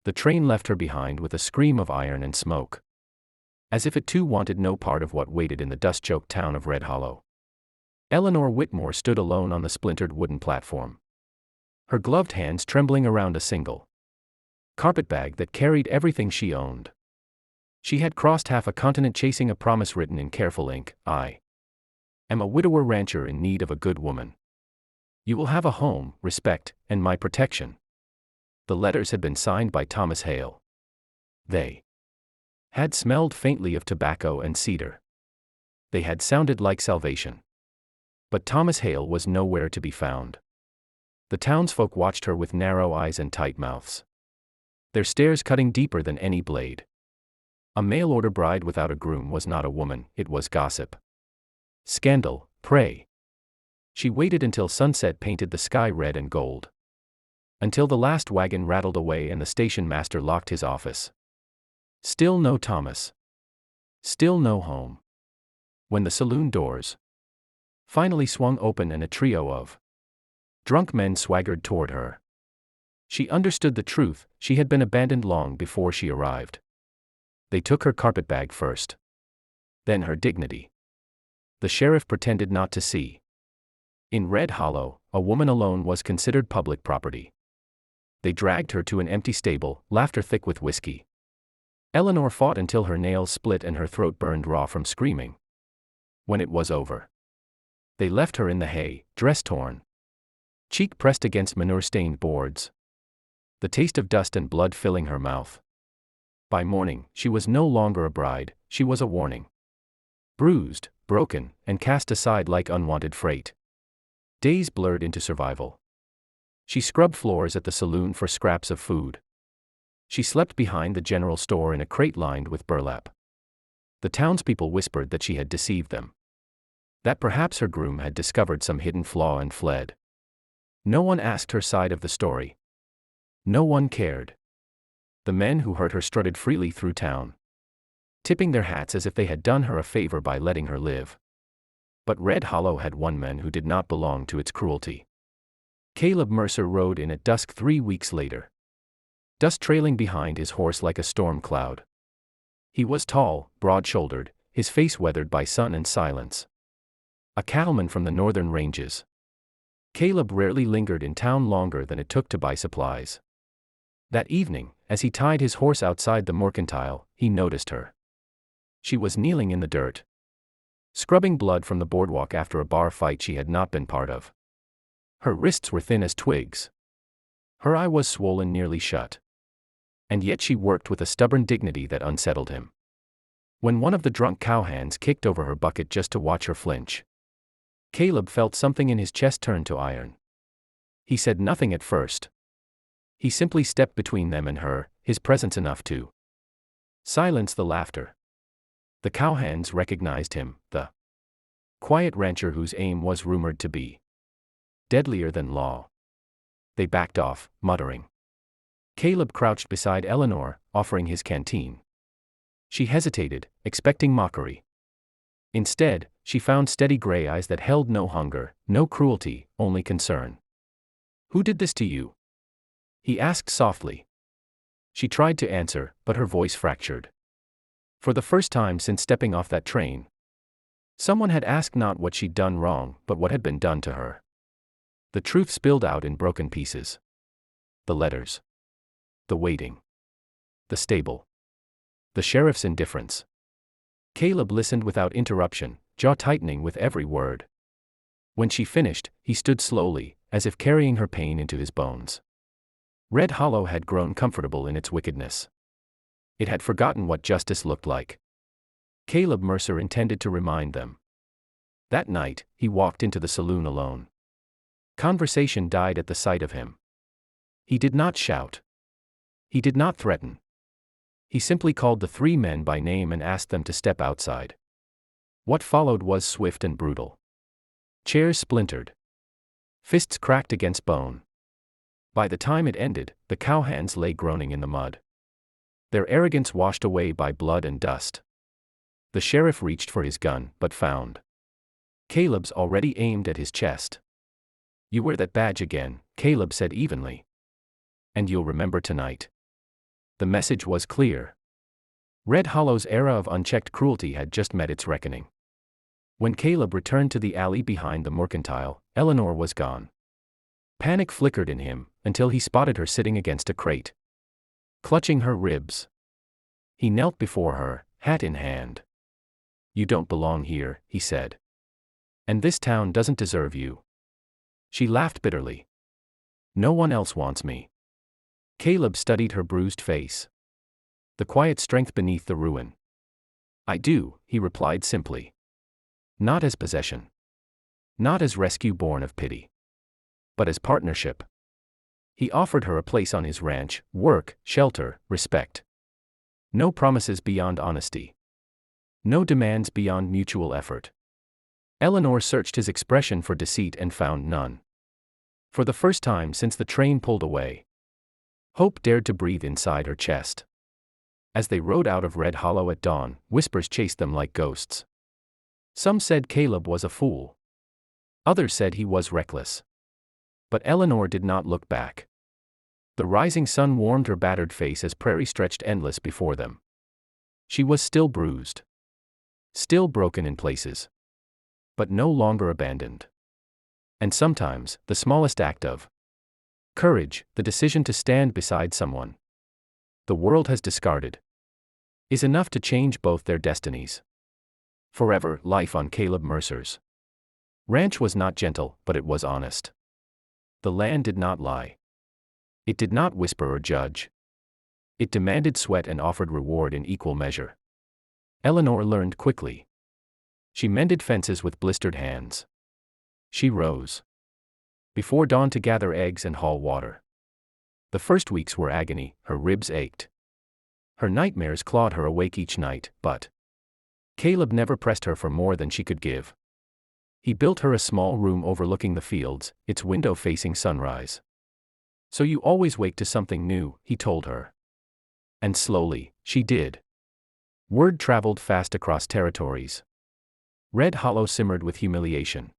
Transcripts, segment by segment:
The train left her behind with a scream of iron and smoke. As if it too wanted no part of what waited in the dust-choked town of Red Hollow. Eleanor Whitmore stood alone on the splintered wooden platform. Her gloved hands trembling around a single carpetbag that carried everything she owned. She had crossed half a continent chasing a promise written in careful ink. I am a widower rancher in need of a good woman. You will have a home, respect, and my protection. The letters had been signed by Thomas Hale. They had smelled faintly of tobacco and cedar. They had sounded like salvation. But Thomas Hale was nowhere to be found. The townsfolk watched her with narrow eyes and tight mouths, their stares cutting deeper than any blade. A mail-order bride without a groom was not a woman, it was gossip. Scandal, prey. She waited until sunset painted the sky red and gold. Until the last wagon rattled away and the station master locked his office. Still no Thomas. Still no home. When the saloon doors finally swung open and a trio of drunk men swaggered toward her. She understood the truth, she had been abandoned long before she arrived. They took her carpetbag first. Then her dignity. The sheriff pretended not to see. In Red Hollow, a woman alone was considered public property. They dragged her to an empty stable, laughter thick with whiskey. Eleanor fought until her nails split and her throat burned raw from screaming. When it was over, they left her in the hay, dress torn, cheek pressed against manure-stained boards, the taste of dust and blood filling her mouth. By morning, she was no longer a bride, she was a warning. Bruised, broken, and cast aside like unwanted freight. Days blurred into survival. She scrubbed floors at the saloon for scraps of food. She slept behind the general store in a crate lined with burlap. The townspeople whispered that she had deceived them. That perhaps her groom had discovered some hidden flaw and fled. No one asked her side of the story. No one cared. The men who hurt her strutted freely through town, tipping their hats as if they had done her a favor by letting her live. But Red Hollow had one man who did not belong to its cruelty. Caleb Mercer rode in at dusk 3 weeks later, dust trailing behind his horse like a storm cloud. He was tall, broad-shouldered, his face weathered by sun and silence. A cattleman from the northern ranges. Caleb rarely lingered in town longer than it took to buy supplies. That evening, as he tied his horse outside the mercantile, he noticed her. She was kneeling in the dirt, scrubbing blood from the boardwalk after a bar fight she had not been part of. Her wrists were thin as twigs. Her eye was swollen nearly shut. And yet she worked with a stubborn dignity that unsettled him. When one of the drunk cowhands kicked over her bucket just to watch her flinch, Caleb felt something in his chest turn to iron. He said nothing at first. He simply stepped between them and her, his presence enough to silence the laughter. The cowhands recognized him, the quiet rancher whose aim was rumored to be deadlier than law. They backed off, muttering. Caleb crouched beside Eleanor, offering his canteen. She hesitated, expecting mockery. Instead, she found steady gray eyes that held no hunger, no cruelty, only concern. "Who did this to you?" he asked softly. She tried to answer, but her voice fractured. For the first time since stepping off that train, someone had asked not what she'd done wrong, but what had been done to her. The truth spilled out in broken pieces. The letters. The waiting. The stable. The sheriff's indifference. Caleb listened without interruption, jaw tightening with every word. When she finished, he stood slowly, as if carrying her pain into his bones. Red Hollow had grown comfortable in its wickedness. It had forgotten what justice looked like. Caleb Mercer intended to remind them. That night, he walked into the saloon alone. Conversation died at the sight of him. He did not shout. He did not threaten. He simply called the 3 men by name and asked them to step outside. What followed was swift and brutal. Chairs splintered. Fists cracked against bone. By the time it ended, the cowhands lay groaning in the mud, their arrogance washed away by blood and dust. The sheriff reached for his gun, but found Caleb's already aimed at his chest. "You wear that badge again," Caleb said evenly. "And you'll remember tonight." The message was clear. Red Hollow's era of unchecked cruelty had just met its reckoning. When Caleb returned to the alley behind the mercantile, Eleanor was gone. Panic flickered in him, until he spotted her sitting against a crate, clutching her ribs. He knelt before her, hat in hand. "You don't belong here," he said. "And this town doesn't deserve you." She laughed bitterly. "No one else wants me." Caleb studied her bruised face, the quiet strength beneath the ruin. "I do," he replied simply. "Not as possession. Not as rescue born of pity. But as partnership." He offered her a place on his ranch, work, shelter, respect. No promises beyond honesty. No demands beyond mutual effort. Eleanor searched his expression for deceit and found none. For the first time since the train pulled away, hope dared to breathe inside her chest. As they rode out of Red Hollow at dawn, whispers chased them like ghosts. Some said Caleb was a fool. Others said he was reckless. But Eleanor did not look back. The rising sun warmed her battered face as prairie stretched endless before them. She was still bruised, still broken in places, but no longer abandoned. And sometimes, the smallest act of courage, the decision to stand beside someone the world has discarded, is enough to change both their destinies. Forever, life on Caleb Mercer's ranch was not gentle, but it was honest. The land did not lie. It did not whisper or judge. It demanded sweat and offered reward in equal measure. Eleanor learned quickly. She mended fences with blistered hands. She rose before dawn to gather eggs and haul water. The first weeks were agony, her ribs ached. Her nightmares clawed her awake each night, but Caleb never pressed her for more than she could give. He built her a small room overlooking the fields, its window facing sunrise. "So you always wake to something new," he told her. And slowly, she did. Word traveled fast across territories. Red Hollow simmered with humiliation.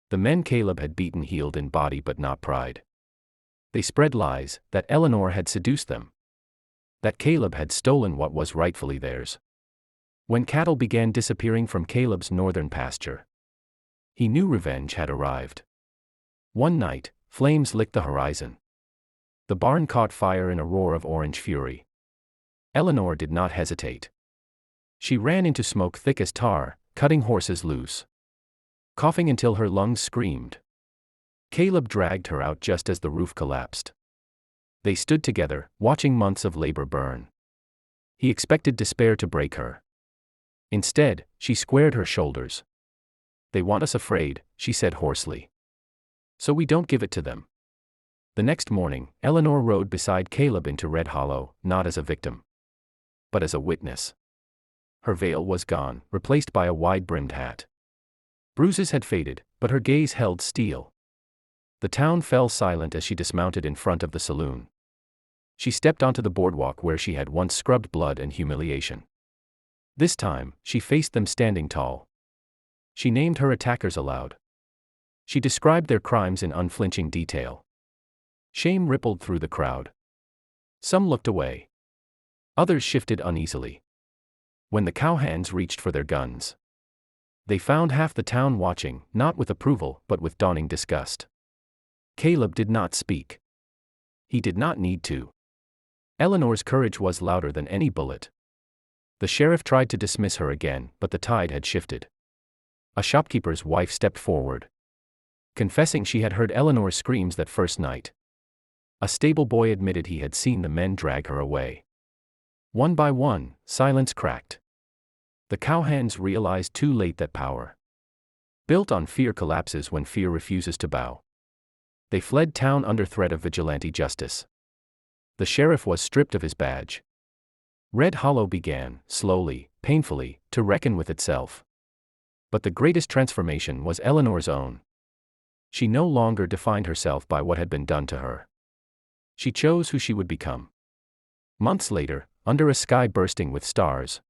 The men Caleb had beaten healed in body but not pride. They spread lies, that Eleanor had seduced them, that Caleb had stolen what was rightfully theirs. When cattle began disappearing from Caleb's northern pasture, he knew revenge had arrived. One night, flames licked the horizon. The barn caught fire in a roar of orange fury. Eleanor did not hesitate. She ran into smoke thick as tar, cutting horses loose, coughing until her lungs screamed. Caleb dragged her out just as the roof collapsed. They stood together, watching months of labor burn. He expected despair to break her. Instead, she squared her shoulders. "They want us afraid," she said hoarsely. "So we don't give it to them." The next morning, Eleanor rode beside Caleb into Red Hollow, not as a victim, but as a witness. Her veil was gone, replaced by a wide-brimmed hat. Bruises had faded, but her gaze held steel. The town fell silent as she dismounted in front of the saloon. She stepped onto the boardwalk where she had once scrubbed blood and humiliation. This time, she faced them standing tall. She named her attackers aloud. She described their crimes in unflinching detail. Shame rippled through the crowd. Some looked away. Others shifted uneasily. When the cowhands reached for their guns, they found half the town watching, not with approval, but with dawning disgust. Caleb did not speak. He did not need to. Eleanor's courage was louder than any bullet. The sheriff tried to dismiss her again, but the tide had shifted. A shopkeeper's wife stepped forward, confessing she had heard Eleanor's screams that first night. A stable boy admitted he had seen the men drag her away. One by one, silence cracked. The cowhands realized too late that power built on fear collapses when fear refuses to bow. They fled town under threat of vigilante justice. The sheriff was stripped of his badge. Red Hollow began, slowly, painfully, to reckon with itself. But the greatest transformation was Eleanor's own. She no longer defined herself by what had been done to her. She chose who she would become. Months later, under a sky bursting with stars,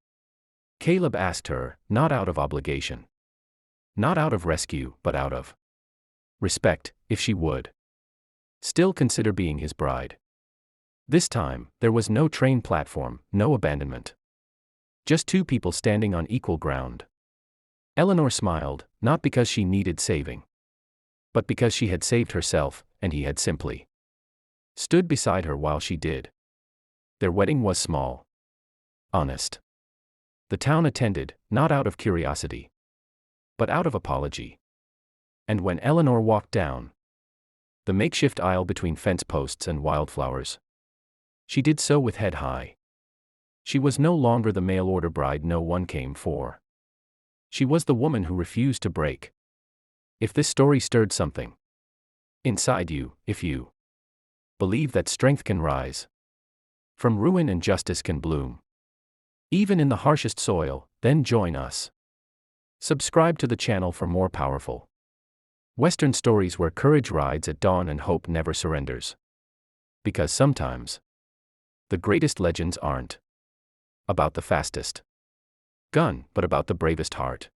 Caleb asked her, not out of obligation, not out of rescue, but out of respect, if she would still consider being his bride. This time, there was no train platform, no abandonment. Just two people standing on equal ground. Eleanor smiled, not because she needed saving, but because she had saved herself, and he had simply stood beside her while she did. Their wedding was small. Honest. The town attended, not out of curiosity, but out of apology. And when Eleanor walked down the makeshift aisle between fence posts and wildflowers, she did so with head high. She was no longer the mail-order bride no one came for. She was the woman who refused to break. If this story stirred something inside you, if you believe that strength can rise from ruin and justice can bloom, even in the harshest soil, then join us. Subscribe to the channel for more powerful Western stories where courage rides at dawn and hope never surrenders. Because sometimes the greatest legends aren't about the fastest gun, but about the bravest heart.